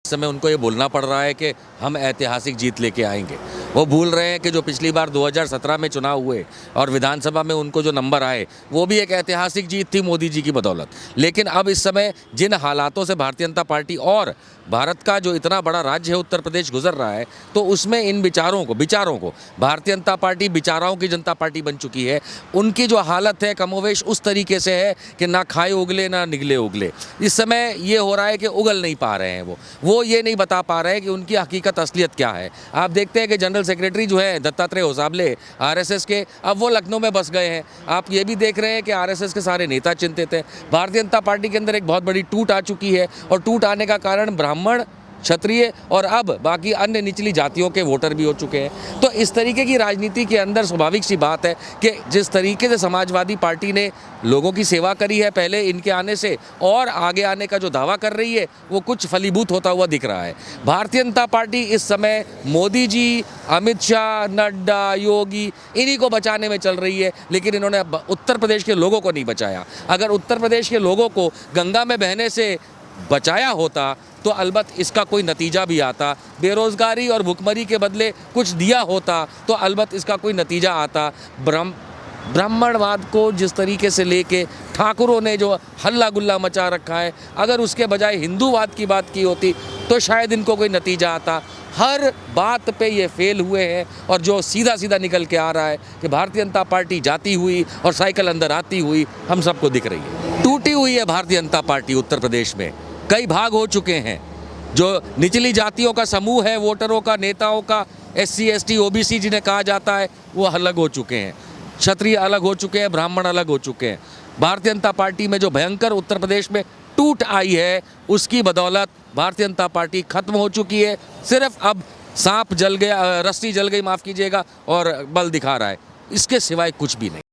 इस समय उनको ये बोलना पड़ रहा है कि हम ऐतिहासिक जीत लेके आएंगे। वो भूल रहे हैं कि जो पिछली बार 2017 में चुनाव हुए और विधानसभा में उनको जो नंबर आए वो भी एक ऐतिहासिक जीत थी मोदी जी की बदौलत। लेकिन अब इस समय जिन हालातों से भारतीय जनता पार्टी और भारत का जो इतना बड़ा राज्य है उत्तर प्रदेश गुजर रहा है, तो उसमें इन विचारों को भारतीय जनता पार्टी विचारों की जनता पार्टी बन चुकी है। उनकी जो हालत है कमोवेश उस तरीके से है कि ना खाए उगले ना निगले उगले। इस समय ये हो रहा है कि उगल नहीं पा रहे हैं वो ये नहीं बता पा रहे हैं कि उनकी हकीकत असलियत क्या है। आप देखते हैं कि जनरल सेक्रेटरी जो है दत्तात्रेय होसाबले आरएसएस के, अब वो लखनऊ में बस गए हैं। आप ये भी देख रहे हैं कि आरएसएस के सारे नेता चिंतित हैं। भारतीय जनता पार्टी के अंदर एक बहुत बड़ी टूट आ चुकी है और टूट आने का कारण ब्राह्मण, क्षत्रिय और अब बाकी अन्य निचली जातियों के वोटर भी हो चुके हैं। तो इस तरीके की राजनीति के अंदर स्वाभाविक सी बात है कि जिस तरीके से समाजवादी पार्टी ने लोगों की सेवा करी है पहले इनके आने से, और आगे आने का जो दावा कर रही है वो कुछ फलीभूत होता हुआ दिख रहा है। भारतीय जनता पार्टी इस समय मोदी जी, अमित शाह, नड्डा, योगी इन्हीं को बचाने में चल रही है, लेकिन इन्होंने उत्तर प्रदेश के लोगों को नहीं बचाया। अगर उत्तर प्रदेश के लोगों को गंगा में बहने से बचाया होता तो अलबत्त इसका कोई नतीजा भी आता। बेरोज़गारी और भुखमरी के बदले कुछ दिया होता तो अलबत्त इसका कोई नतीजा आता। ब्राह्मणवाद को जिस तरीके से लेके ठाकुरों ने जो हल्ला गुल्ला मचा रखा है, अगर उसके बजाय हिंदूवाद की बात की होती तो शायद इनको कोई नतीजा आता। हर बात पे ये फेल हुए हैं और जो सीधा सीधा निकल के आ रहा है कि भारतीय जनता पार्टी जाती हुई और साइकिल अंदर आती हुई हम सबको दिख रही है। टूटी हुई है भारतीय जनता पार्टी उत्तर प्रदेश में, कई भाग हो चुके हैं। जो निचली जातियों का समूह है वोटरों का, नेताओं का, SC ST OBC जिन्हें कहा जाता है, वो अलग हो चुके हैं। क्षत्रिय अलग हो चुके हैं, ब्राह्मण अलग हो चुके हैं। भारतीय जनता पार्टी में जो भयंकर उत्तर प्रदेश में टूट आई है उसकी बदौलत भारतीय जनता पार्टी खत्म हो चुकी है। सिर्फ अब सांप जल गया, रस्सी जल गई, माफ़ कीजिएगा, और बल दिखा रहा है, इसके सिवाय कुछ भी नहीं।